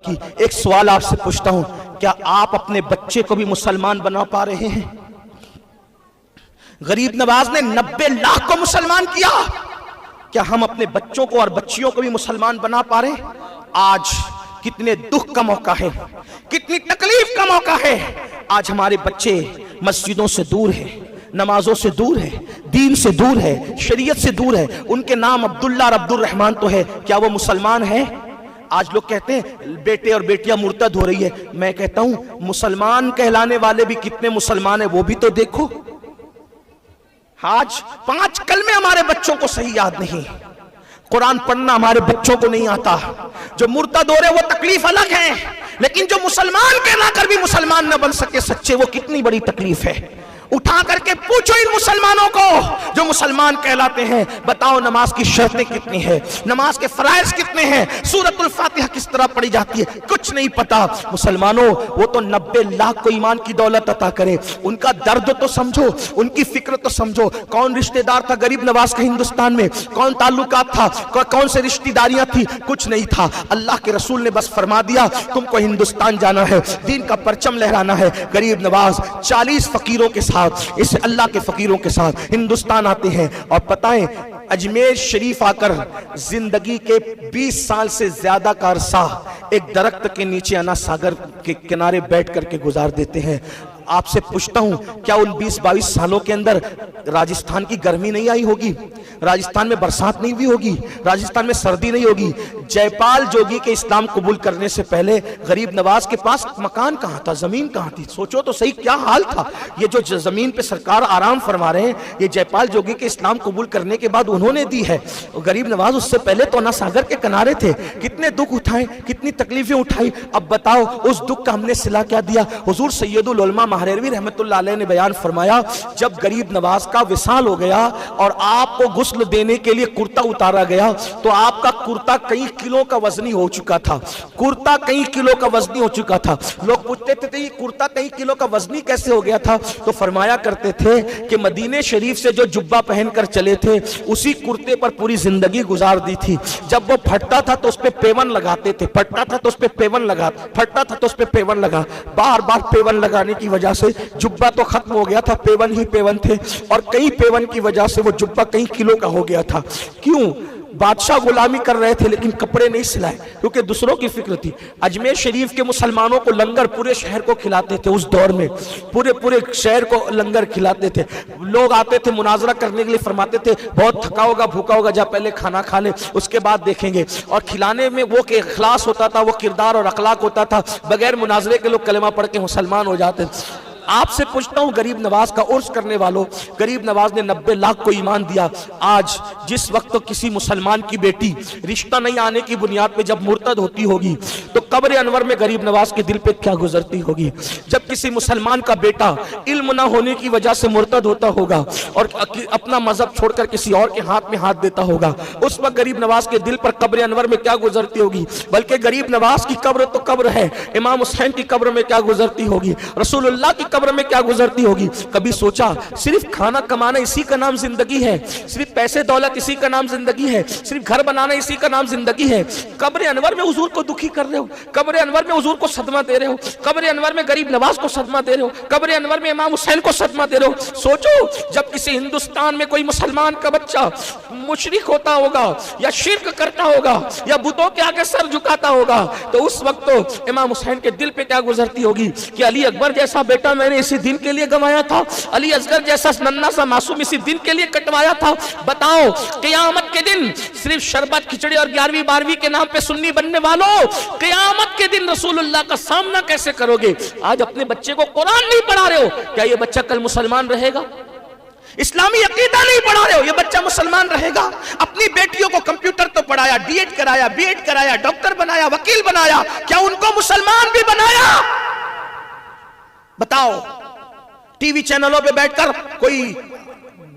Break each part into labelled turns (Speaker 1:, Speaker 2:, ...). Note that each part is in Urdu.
Speaker 1: کی. ایک سوال آپ سے پوچھتا ہوں, کیا آپ اپنے بچے کو بھی مسلمان بنا پا رہے ہیں؟ غریب نواز نے 90 لاکھ کو مسلمان کیا, کیا ہم اپنے بچوں کو اور بچیوں کو بھی مسلمان بنا پا رہے ہیں؟ آج کتنے دکھ کا موقع ہے, کتنی تکلیف کا موقع ہے. آج ہمارے بچے مسجدوں سے دور ہیں, نمازوں سے دور ہے, دین سے دور ہے, شریعت سے دور ہے. ان کے نام عبداللہ اور عبد الرحمن تو ہے, کیا وہ مسلمان ہے؟ آج لوگ کہتے ہیں بیٹے اور بیٹیاں مرتد ہو رہی ہے. میں کہتا ہوں مسلمان کہلانے والے بھی کتنے مسلمان ہیں وہ بھی تو دیکھو. آج 5 کلمے ہمارے بچوں کو صحیح یاد نہیں, قرآن پڑھنا ہمارے بچوں کو نہیں آتا. جو مرتد ہو رہے وہ تکلیف الگ ہے, لیکن جو مسلمان کہلا کر بھی مسلمان نہ بن سکے سچے, وہ کتنی بڑی تکلیف ہے. اٹھا کر کے پوچھو ان مسلمانوں کو جو مسلمان کہلاتے ہیں, بتاؤ نماز کی شرطیں کتنی ہیں, نماز کے فرائض کتنے ہیں, سورۃ الفاتحہ کس طرح پڑھی جاتی ہے, کچھ نہیں پتا. مسلمانوں وہ تو 90 لاکھ کو ایمان کی دولت عطا کرے, ان کا درد تو سمجھو, ان کی فکر تو سمجھو. کون رشتہ دار تھا غریب نواز کا ہندوستان میں, کون تعلقات تھا, کون سے رشتہ داریاں تھی, کچھ نہیں تھا. اللہ کے رسول نے بس فرما دیا تم کو ہندوستان جانا ہے, دین کا پرچم لہرانا ہے. غریب نواز 40 فقیروں کے ساتھ, اس اللہ کے فقیروں کے ساتھ ہندوستان آتے ہیں. اور پتائیں اجمیر شریف آ کر زندگی کے 20 سال سے زیادہ کا عرصہ ایک درخت کے نیچے انا ساگر کے کنارے بیٹھ کر کے گزار دیتے ہیں. آپ سے پوچھتا ہوں کیا ان 20-22 سالوں کے اندر راجستھان کی گرمی نہیں آئی ہوگی, راجستھان میں برسات نہیں ہوئی ہوگی, راجستھان میں سردی نہیں ہوگی؟ جے پال جوگی کے اسلام قبول کرنے سے پہلے غریب نواز کے پاس مکان کہاں تھا, زمین کہاں تھی؟ سوچو تو صحیح کیا حال تھا. یہ جو زمین پہ سرکار آرام فرما رہے ہیں یہ جے پال جوگی کے اسلام قبول کرنے کے بعد انہوں نے دی ہے. غریب نواز اس سے پہلے تو انا ساگر کے کنارے تھے, کتنے دکھ اٹھائے, کتنی تکلیفیں اٹھائی. اب بتاؤ اس دکھ کا ہم نے صلہ کیا دیا؟ حضور سید العلماء مہریروی رحمت اللہ علیہ نے بیان فرمایا جب غریب نواز کا وصال ہو گیا اور آپ کو غسل دینے کے لیے کرتا اتارا گیا تو آپ کا کرتا کئی کلو کا وزنی ہو چکا تھا, کرتا کئی کلو کا وزنی ہو چکا تھا. لوگ پوچھتے تھے یہ کرتا کئی کلو کا وزنی کیسے ہو گیا تھا؟ تو فرمایا کرتے تھے کہ مدینے شریف سے جو جبہ پہن کر چلے تھے اسی کرتے پر پوری زندگی گزار دی تھی. جب وہ پھٹتا تھا تو اس پہ پیون لگاتے تھے, پھٹتا تھا تو اس پہ پیون لگا, پھٹتا تھا تو اس پہ پیون لگا, بار بار پیون لگانے کی وجہ سے جبہ تو ختم ہو گیا تھا, پیون ہی پیون تھے, اور کئی پیون کی وجہ سے وہ جبہ کئی کلو کا ہو گیا تھا. کیوں؟ بادشاہ غلامی کر رہے تھے لیکن کپڑے نہیں سلائے کیونکہ دوسروں کی فکر تھی. اجمیر شریف کے مسلمانوں کو لنگر پورے شہر کو کھلاتے تھے, اس دور میں پورے شہر کو لنگر کھلاتے تھے. لوگ آتے تھے مناظرہ کرنے کے لیے, فرماتے تھے بہت تھکا ہوگا, بھوکا ہوگا, جا پہلے کھانا کھا لے اس کے بعد دیکھیں گے. اور کھلانے میں وہ کہ اخلاص ہوتا تھا, وہ کردار اور اخلاق ہوتا تھا, بغیر مناظرے کے لوگ کلمہ پڑھ کے مسلمان ہو جاتے تھے. آپ سے پوچھتا ہوں غریب نواز کا عرس کرنے والوں, غریب نواز نے 90 لاکھ کو ایمان دیا. آج جس وقت کسی مسلمان کی بیٹی رشتہ نہیں آنے کی بنیاد پہ جب مرتد ہوتی ہوگی تو قبر انور میں غریب نواز کے دل پہ کیا گزرتی ہوگی؟ جب کسی مسلمان کا بیٹا علم نہ ہونے کی وجہ سے مرتد ہوتا ہوگا اور اپنا مذہب چھوڑ کر کسی اور کے ہاتھ میں ہاتھ دیتا ہوگا, اس وقت غریب نواز کے دل پر قبر انور میں کیا گزرتی ہوگی؟ بلکہ غریب نواز کی قبر تو قبر ہے, امام حسین کی قبر میں کیا گزرتی ہوگی, رسول اللہ کی قبر میں کیا گزرتی ہوگی؟ کبھی سوچا صرف کھانا کمانا اسی کا نام زندگی ہے, صرف پیسے دولت اسی کا نام زندگی ہے, صرف گھر بنانا اسی کا نام زندگی ہے؟ قبر انور میں حضور کو دکھی کر رہے ہو, قبر انور میں حضور کو صدمہ دے رہے ہو, قبر انور میں غریب نواز کو صدمہ دے رہے ہو, قبر انور میں امام حسین کو صدمہ دے رہے ہو. سوچو جب کسی ہندوستان میں کوئی مسلمان کا بچہ مشرک ہوتا ہوگا یا شرک کرتا ہوگا یا بتوں کے آگے سر جھکاتا ہوگا تو اس وقت تو امام حسین کے دل پہ کیا گزرتی ہوگی کہ علی اکبر جیسا بیٹا میں نے اسی دن کے لیے گنوایا تھا, علی اصغر جیسا ننھا سا معصوم اسی دن کے لیے کٹوایا تھا. بتاؤ قیامت کے دن صرف شربت کھچڑی اور 11ویں 12ویں کے نام پہ سنی بننے والوں, قیامت کے دن رسول اللہ کا سامنا کیسے کرو گے؟ آج اپنے بچے کو قرآن نہیں پڑھا رہے ہو, کیا یہ بچہ کل مسلمان رہے گا؟ اسلامی عقیدہ نہیں پڑھا رہے ہو, یہ بچہ مسلمان رہے گا؟ اپنی بیٹیوں کو کمپیوٹر تو پڑھایا, ڈی ایڈ کرایا, بی ایڈ کرایا, ڈاکٹر بنایا, وکیل بنایا, کیا ان کو مسلمان بھی بنایا؟ بتاؤ. ٹی وی چینلوں پہ بیٹھ کر کوئی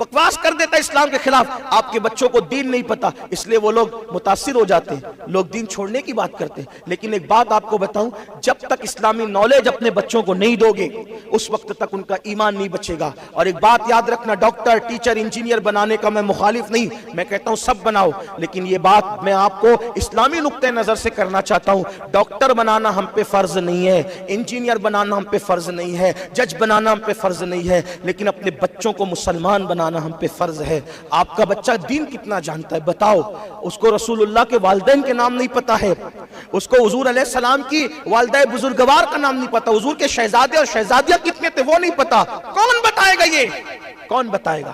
Speaker 1: بکواس کر دیتا ہے اسلام کے خلاف. آپ کے بچوں کو دین نہیں پتا اس لیے وہ لوگ متاثر ہو جاتے ہیں, لوگ دین چھوڑنے کی بات کرتے ہیں. لیکن ایک بات آپ کو بتاؤں, جب تک اسلامی نالج اپنے بچوں کو نہیں دو گے اس وقت تک ان کا ایمان نہیں بچے گا. اور ایک بات یاد رکھنا, ڈاکٹر, ٹیچر, انجینئر بنانے کا میں مخالف نہیں, میں کہتا ہوں سب بناؤ, لیکن یہ بات میں آپ کو اسلامی نقطۂ نظر سے کرنا چاہتا ہوں. ڈاکٹر بنانا ہم پہ فرض نہیں ہے, انجینئر بنانا ہم پہ فرض نہیں ہے, جج بنانا ہم پہ فرض نہیں ہے, لیکن اپنے بچوں کو مسلمان بنانا ہم پہ فرض ہے. آپ کا بچہ دین کتنا جانتا ہے بتاؤ؟ اس کو رسول اللہ کے والدین کے نام نہیں پتا ہے, اس کو حضور علیہ السلام کی والدہ بزرگوار کا نام نہیں پتا, حضور کے شہزادے اور شہزادیاں کتنے تھے وہ نہیں پتا. کون بتائے گا یہ؟ کون بتائے گا؟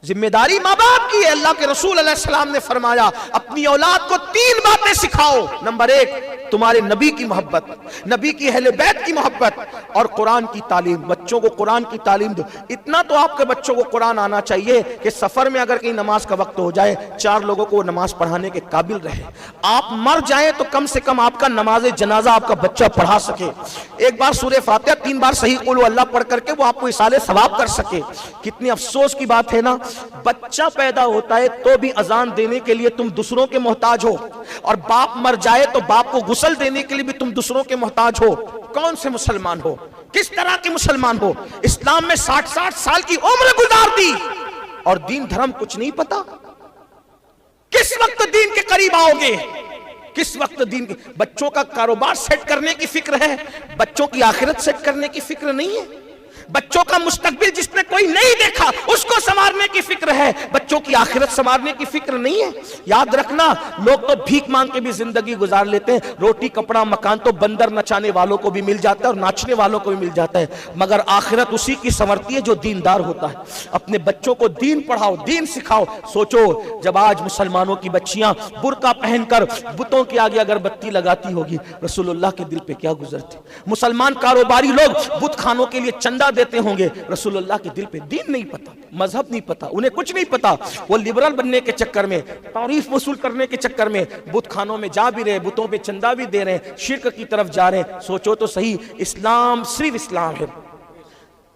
Speaker 1: ذمہ داری ماں باپ کی ہے. اللہ کے رسول علیہ السلام نے فرمایا اپنی اولاد کو 3 باتیں سکھاؤ. نمبر 1, تمہارے نبی کی محبت, نبی کی اہل بیت کی محبت, اور قرآن کی تعلیم. بچوں کو قرآن کی تعلیم دو. اتنا تو آپ کے بچوں کو قرآن آنا چاہیے کہ سفر میں اگر کہیں نماز کا وقت ہو جائے 4 لوگوں کو نماز پڑھانے کے قابل رہے. آپ مر جائیں تو کم سے کم آپ کا نماز جنازہ آپ کا بچہ پڑھا سکے. ایک بار سورہ فاتحہ 3 بار صحیح قول اللہ پڑھ کر کے وہ آپ کو اصالہ ثواب کر سکے. کتنی افسوس کی بات ہے نا, بچہ پیدا ہوتا ہے تو بھی اذان دینے کے لیے تم دوسروں کے محتاج ہو, اور باپ مر جائے تو باپ کو غسل دینے کے لیے بھی تم دوسروں کے محتاج ہو. کون سے مسلمان ہو؟ کس طرح کے مسلمان ہو؟ اسلام میں 60 سال کی عمر گزار دی اور دین دھرم کچھ نہیں پتا. کس وقت دین کے قریب آؤ گے؟ کس وقت دین کے؟ بچوں کا کاروبار سیٹ کرنے کی فکر ہے, بچوں کی آخرت سیٹ کرنے کی فکر نہیں ہے. بچوں کا مستقبل جس نے کوئی نہیں دیکھا اس کو سنوارنے کی فکر ہے, بچوں کی آخرت سنوارنے کی فکر نہیں ہے. یاد رکھنا, لوگ تو بھیک مانگ کے بھی زندگی گزار لیتے ہیں. روٹی کپڑا مکان تو بندر نچانے والوں کو بھی مل جاتا ہے اور ناچنے والوں کو بھی مل جاتا ہے, مگر آخرت اسی کی سنورتی ہے جو دیندار ہوتا ہے. اپنے بچوں کو دین پڑھاؤ, دین سکھاؤ. سوچو جب آج مسلمانوں کی بچیاں برقع پہن کر بتوں کے آگے اگر بتی لگاتی ہوگی, رسول اللہ کے دل پہ کیا گزرتی. مسلمان کاروباری لوگ بت خانوں کے لیے چندہ دیتے ہوں گے, رسول اللہ کے دل پہ دین نہیں پتا, مذہب نہیں پتا, انہیں کچھ نہیں پتا. وہ لبرل بننے کے چکر میں, تعریف وصول کرنے کے چکر میں بت خانوں میں جا بھی رہے, بتوں پہ چندہ بھی دے رہے ہیں, شرک کی طرف جا رہے ہیں. سوچو تو صحیح, اسلام صرف اسلام ہے,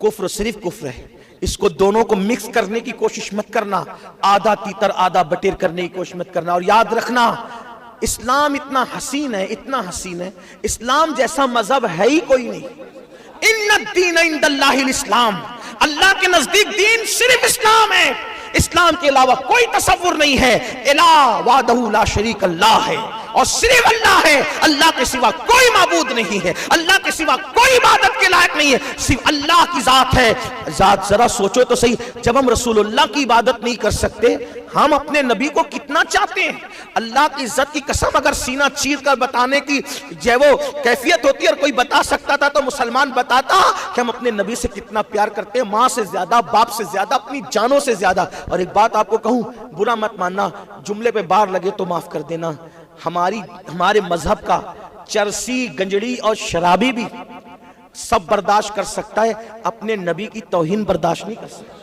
Speaker 1: کفر صرف کفر ہے. اس کو دونوں کو مکس کرنے کی کوشش مت کرنا, آدھا تیتر آدھا بٹیر کرنے کی کوشش مت کرنا. اور یاد رکھنا, اسلام اتنا حسین ہے, اتنا حسین ہے, اسلام جیسا مذہب ہے ہی کوئی نہیں. ان الدین عند اللہ الاسلام, اللہ کے نزدیک دین صرف اسلام ہے. اسلام کے علاوہ کوئی تصور نہیں ہے. الہ وحدہ لا شریک اللہ ہے, اور صرف اللہ ہے, اللہ کے سوا کوئی معبود نہیں ہے, اللہ کے سوا کوئی عبادت کے لائق نہیں ہے, صرف اللہ کی ذات ہے. ذات ذرا سوچو تو صحیح, جب ہم رسول اللہ کی عبادت نہیں کر سکتے, ہم اپنے نبی کو کتنا چاہتے ہیں. اللہ کی عزت کی قسم, اگر سینہ چیر کر بتانے کی جو وہ کیفیت ہوتی ہے اور کوئی بتا سکتا تھا تو مسلمان بتاتا کہ ہم اپنے نبی سے کتنا پیار کرتے ہیں, ماں سے زیادہ, باپ سے زیادہ, اپنی جانوں سے زیادہ. اور ایک بات آپ کو کہوں, برا مت ماننا, جملے پہ بار لگے تو معاف کر دینا, ہمارے مذہب کا چرسی, گنجڑی اور شرابی بھی سب برداشت کر سکتا ہے, اپنے نبی کی توہین برداشت نہیں کر سکتا.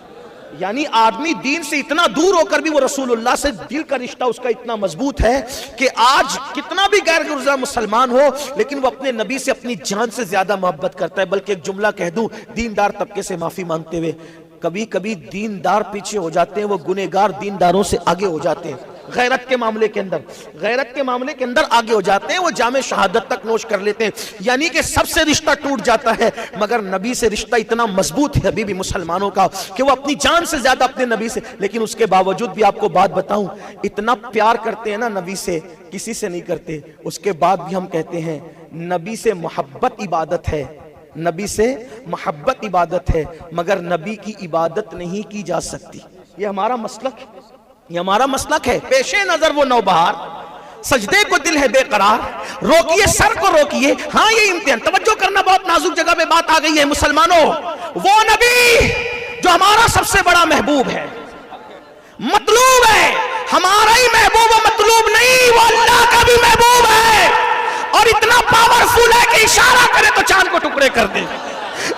Speaker 1: یعنی آدمی دین سے اتنا دور ہو کر بھی وہ رسول اللہ سے دل کا رشتہ اس کا اتنا مضبوط ہے کہ آج کتنا بھی غیر گرزا مسلمان ہو لیکن وہ اپنے نبی سے اپنی جان سے زیادہ محبت کرتا ہے. بلکہ ایک جملہ کہہ دوں دیندار طبقے سے معافی مانگتے ہوئے, کبھی کبھی دیندار پیچھے ہو جاتے ہیں, وہ گنہگار دینداروں سے آگے ہو جاتے ہیں. غیرت کے معاملے کے اندر آگے ہو جاتے ہیں, وہ جام شہادت تک نوش کر لیتے ہیں. یعنی کہ سب سے رشتہ ٹوٹ جاتا ہے, مگر نبی سے رشتہ اتنا مضبوط ہے ابھی بھی مسلمانوں کا کہ وہ اپنی جان سے زیادہ اپنے نبی سے. لیکن اس کے باوجود بھی آپ کو بات بتاؤں, اتنا پیار کرتے ہیں نا نبی سے, کسی سے نہیں کرتے. اس کے بعد بھی ہم کہتے ہیں نبی سے محبت عبادت ہے, نبی سے محبت عبادت ہے, مگر نبی کی عبادت نہیں کی جا سکتی. یہ ہمارا مسلک ہے, یہ ہمارا مسلک ہے. پیش نظر وہ نوبہار, سجدے کو دل ہے بے قرار, روکیے سر کو روکیے. ہاں یہ امتحان, توجہ کرنا, بہت نازک جگہ پہ بات آ گئی ہے. مسلمانوں, وہ نبی جو ہمارا سب سے بڑا محبوب ہے, مطلوب ہے, ہمارا ہی محبوب و مطلوب نہیں, وہ اللہ کا بھی محبوب ہے, اور اتنا پاورفل ہے کہ اشارہ کرے تو چاند کو ٹکڑے کر دے,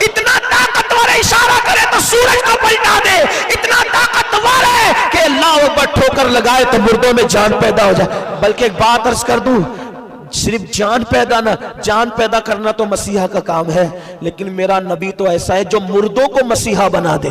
Speaker 1: اتنا طاقتور ہے اشارہ کرے تو سورج کو پلٹا دے, اتنا طاقتور ہے کہ اللہ اکبر ٹھوکر لگائے تو مردوں میں جان پیدا ہو جائے. بلکہ ایک بات عرض کر دوں, صرف جان پیدا کرنا تو مسیحا کا کام ہے, لیکن میرا نبی تو ایسا ہے جو مردوں کو مسیحا بنا دے.